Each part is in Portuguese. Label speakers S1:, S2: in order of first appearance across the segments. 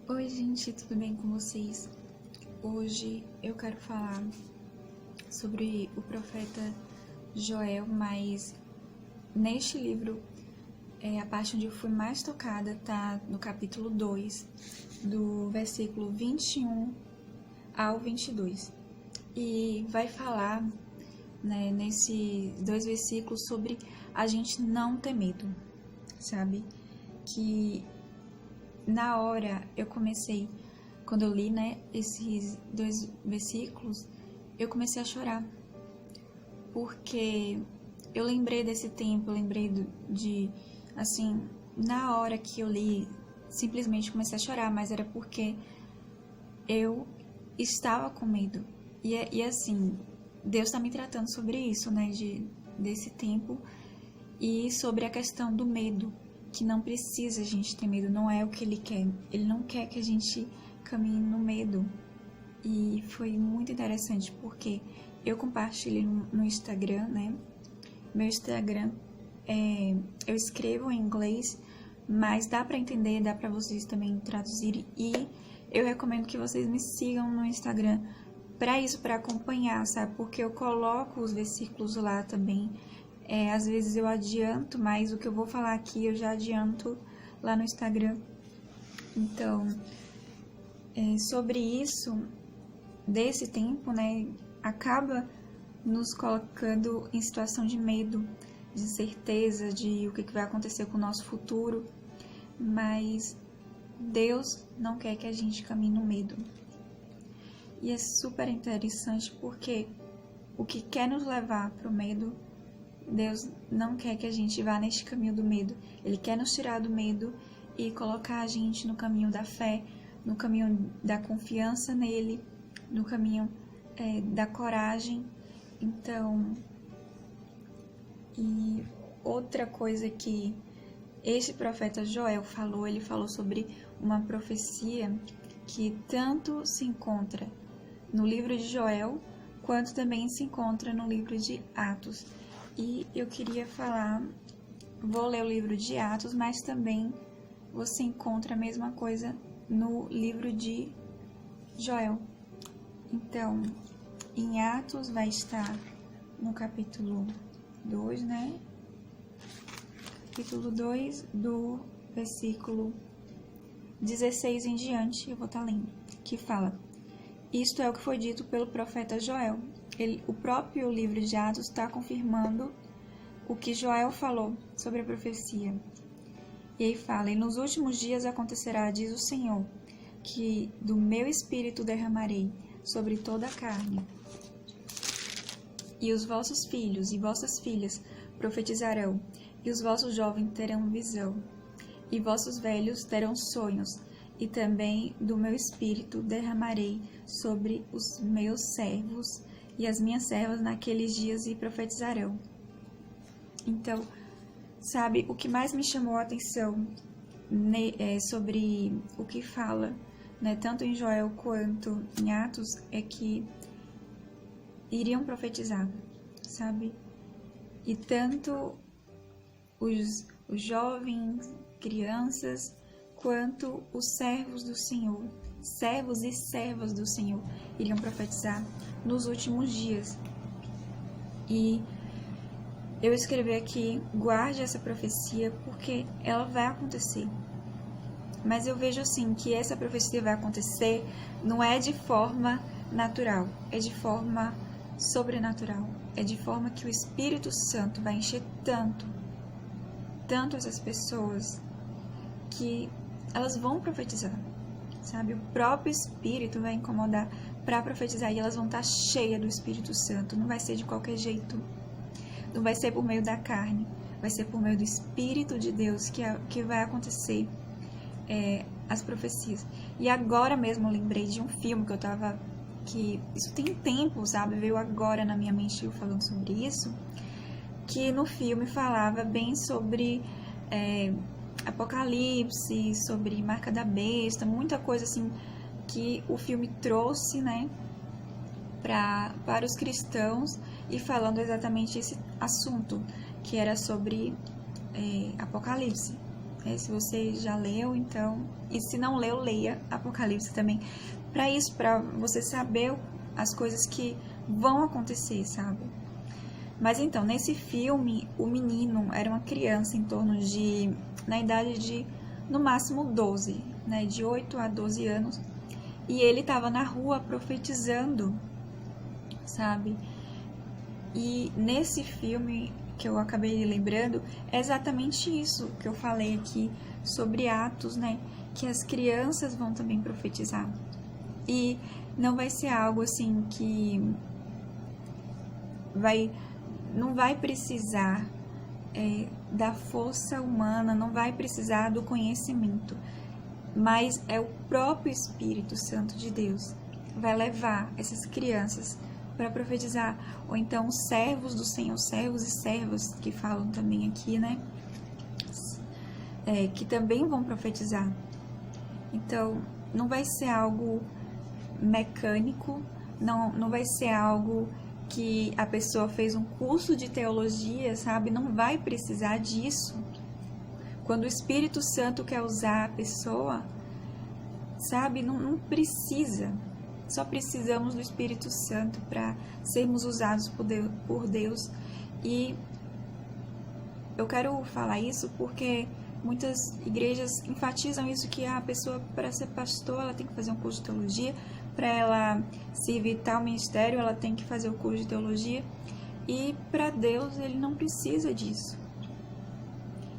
S1: Oi, gente, tudo bem com vocês? Hoje eu quero falar sobre o profeta Joel, mas neste livro, a parte onde eu fui mais tocada tá no capítulo 2, do versículo 21 ao 22. E vai falar, né, nesses dois versículos sobre a gente não ter medo, sabe? Que na hora eu comecei, quando eu li, né, esses dois versículos, eu comecei a chorar, porque eu lembrei desse tempo, eu lembrei assim, na hora que eu li, simplesmente comecei a chorar, mas era porque eu estava com medo, e assim, Deus está me tratando sobre isso, né, desse tempo, e sobre a questão do medo, que não precisa a gente ter medo, não é o que Ele quer. Ele não quer que a gente caminhe no medo. E foi muito interessante, porque eu compartilhei no Instagram, né? Meu Instagram, eu escrevo em inglês, mas dá pra entender, dá pra vocês também traduzirem. E eu recomendo que vocês me sigam no Instagram pra isso, pra acompanhar, sabe? Porque eu coloco os versículos lá também. Às vezes eu adianto, mas o que eu vou falar aqui eu já adianto lá no Instagram. Então, sobre isso, desse tempo, né, acaba nos colocando em situação de medo, de incerteza, de o que vai acontecer com o nosso futuro, mas Deus não quer que a gente caminhe no medo. E é super interessante porque o que quer nos levar para o medo, Deus não quer que a gente vá neste caminho do medo. Ele quer nos tirar do medo e colocar a gente no caminho da fé, no caminho da confiança nele, no caminho da coragem. Então, e outra coisa que esse profeta Joel falou, ele falou sobre uma profecia que tanto se encontra no livro de Joel, quanto também se encontra no livro de Atos. E eu queria falar, vou ler o livro de Atos, mas também você encontra a mesma coisa no livro de Joel. Então, em Atos vai estar no capítulo 2, né? Capítulo 2, do versículo 16 em diante, eu vou estar lendo, que fala: isto é o que foi dito pelo profeta Joel. O próprio livro de Atos está confirmando o que Joel falou sobre a profecia. E aí fala: e nos últimos dias acontecerá, diz o Senhor, que do meu espírito derramarei sobre toda a carne. E os vossos filhos e vossas filhas profetizarão, e os vossos jovens terão visão, e vossos velhos terão sonhos, e também do meu espírito derramarei sobre os meus servos e as minhas servas naqueles dias e profetizarão. Então, sabe, o que mais me chamou a atenção sobre o que fala, né, tanto em Joel quanto em Atos, é que iriam profetizar, sabe? E tanto os jovens, crianças, quanto os servos do Senhor, servos e servas do Senhor, iriam profetizar nos últimos dias. E eu escrevi aqui: guarde essa profecia, porque ela vai acontecer. Mas eu vejo assim que essa profecia vai acontecer não é de forma natural, é de forma sobrenatural, é de forma que o Espírito Santo vai encher tanto essas pessoas, que elas vão profetizar, sabe? O próprio Espírito vai incomodar para profetizar, e elas vão estar cheias do Espírito Santo. Não vai ser de qualquer jeito, não vai ser por meio da carne, vai ser por meio do Espírito de Deus que vai acontecer as profecias. E agora mesmo eu lembrei de um filme que isso tem tempo, sabe? Veio agora na minha mente eu falando sobre isso, que no filme falava bem sobre Apocalipse, sobre Marca da Besta, muita coisa assim que o filme trouxe, né, para os cristãos, e falando exatamente esse assunto, que era sobre Apocalipse. Se você já leu, então, e se não leu, leia Apocalipse também, para isso, para você saber as coisas que vão acontecer, sabe? Mas então, nesse filme, o menino era uma criança em torno de, na idade de, no máximo 12, né, de 8 a 12 anos, e ele estava na rua profetizando, sabe? E nesse filme que eu acabei lembrando, é exatamente isso que eu falei aqui sobre Atos, né? Que as crianças vão também profetizar. E não vai ser algo assim que não vai precisar da força humana, não vai precisar do conhecimento, mas é o próprio Espírito Santo de Deus vai levar essas crianças para profetizar, ou então os servos do Senhor, servos e servas que falam também aqui, né? Que também vão profetizar. Então, não vai ser algo mecânico, não vai ser algo que a pessoa fez um curso de teologia, sabe? Não vai precisar disso. Quando o Espírito Santo quer usar a pessoa, sabe? Não precisa. Só precisamos do Espírito Santo para sermos usados por Deus. E eu quero falar isso porque muitas igrejas enfatizam isso, que a pessoa, para ser pastor, ela tem que fazer um curso de teologia, para ela servir tal ministério, ela tem que fazer o curso de teologia. E para Deus, ele não precisa disso.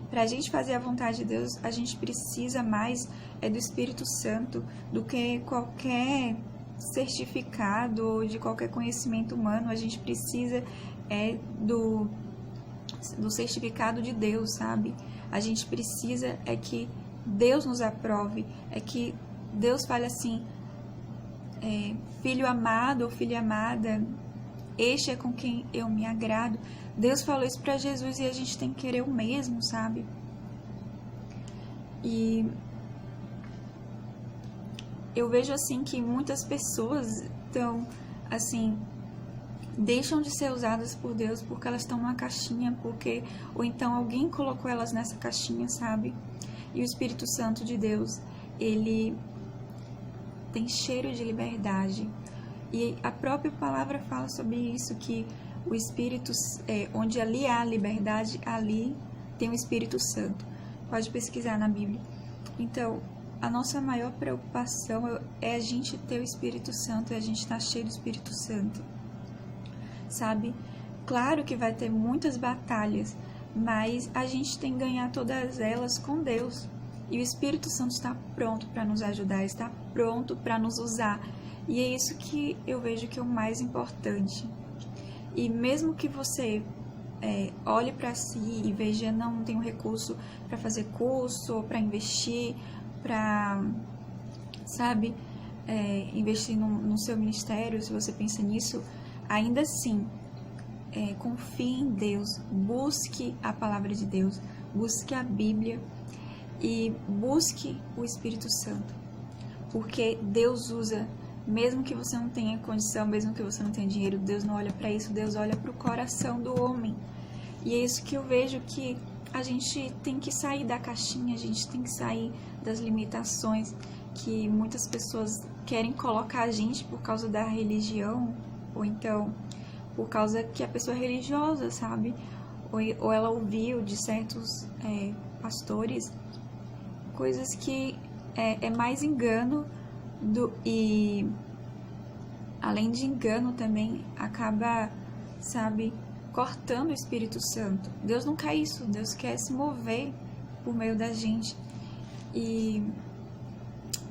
S1: Para a gente fazer a vontade de Deus, a gente precisa mais do Espírito Santo do que qualquer certificado ou de qualquer conhecimento humano. A gente precisa do certificado de Deus, sabe? A gente precisa que Deus nos aprove, que Deus fale assim, filho amado ou filha amada, este é com quem eu me agrado. Deus falou isso para Jesus e a gente tem que querer o mesmo, sabe? E eu vejo assim que muitas pessoas deixam de ser usadas por Deus porque elas estão numa caixinha, ou então alguém colocou elas nessa caixinha, sabe? E o Espírito Santo de Deus, ele tem cheiro de liberdade. E a própria palavra fala sobre isso, que o Espírito, onde ali há liberdade, ali tem o Espírito Santo. Pode pesquisar na Bíblia. Então, a nossa maior preocupação é a gente ter o Espírito Santo, a gente estar cheio do Espírito Santo, sabe? Claro que vai ter muitas batalhas, mas a gente tem que ganhar todas elas com Deus. E o Espírito Santo está pronto para nos ajudar, está pronto para nos usar. E é isso que eu vejo que é o mais importante. E mesmo que você olhe para si e veja, não tenho recurso para fazer curso, ou para investir, para, sabe, investir no seu ministério, se você pensa nisso, ainda assim, confie em Deus, busque a palavra de Deus, busque a Bíblia e busque o Espírito Santo, porque Deus usa, mesmo que você não tenha condição, mesmo que você não tenha dinheiro, Deus não olha para isso, Deus olha para o coração do homem. E é isso que eu vejo, que a gente tem que sair da caixinha, a gente tem que sair das limitações que muitas pessoas querem colocar a gente por causa da religião, ou então por causa que a pessoa é religiosa, sabe? Ou ela ouviu de certos pastores coisas que é mais engano, e além de engano também acaba, sabe, cortando o Espírito Santo. Deus não quer isso, Deus quer se mover por meio da gente. E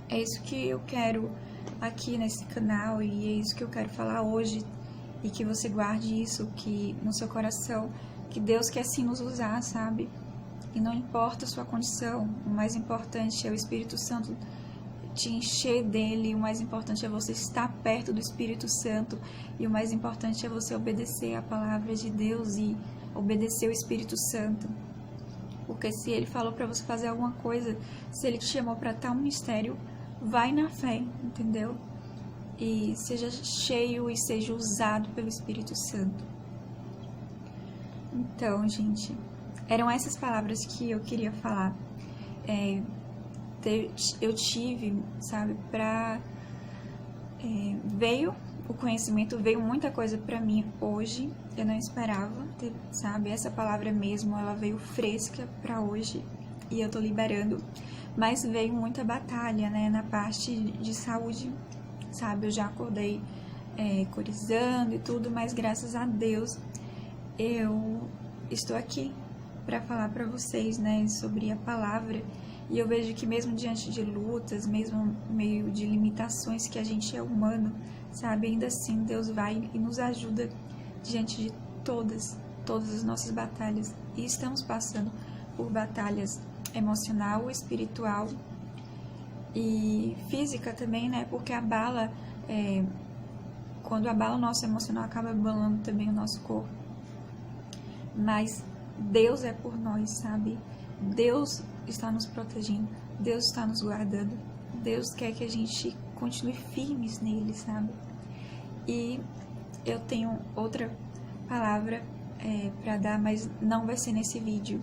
S1: é isso que eu quero aqui nesse canal, e é isso que eu quero falar hoje, e que você guarde isso no seu coração, que Deus quer sim nos usar, sabe? E não importa a sua condição, o mais importante é o Espírito Santo te encher dele, o mais importante é você estar perto do Espírito Santo, e o mais importante é você obedecer a palavra de Deus e obedecer o Espírito Santo. Porque se ele falou para você fazer alguma coisa, se ele te chamou para tal ministério, vai na fé, entendeu? E seja cheio e seja usado pelo Espírito Santo. Então, gente, eram essas palavras que eu queria falar. eu tive, sabe, veio o conhecimento, veio muita coisa pra mim hoje, eu não esperava, sabe, essa palavra mesmo, ela veio fresca pra hoje e eu tô liberando, mas veio muita batalha, né, na parte de saúde, sabe, eu já acordei corizando e tudo, mas graças a Deus eu estou aqui para falar para vocês, né, sobre a palavra. E eu vejo que mesmo diante de lutas, mesmo meio de limitações que a gente é humano, sabe, ainda assim Deus vai e nos ajuda diante de todas as nossas batalhas. E estamos passando por batalhas emocional, espiritual e física também, né, porque abala, quando abala o nosso emocional, acaba abalando também o nosso corpo. Mas Deus é por nós, sabe? Deus está nos protegendo, Deus está nos guardando, Deus quer que a gente continue firmes nele, sabe? E eu tenho outra palavra para dar, mas não vai ser nesse vídeo.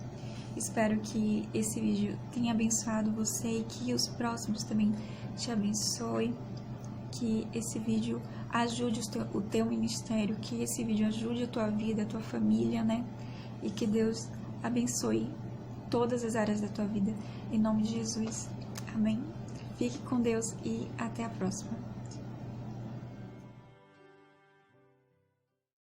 S1: Espero que esse vídeo tenha abençoado você e que os próximos também te abençoem, que esse vídeo ajude o teu ministério, que esse vídeo ajude a tua vida, a tua família, né? E que Deus abençoe todas as áreas da tua vida, em nome de Jesus. Amém? Fique com Deus e até a próxima.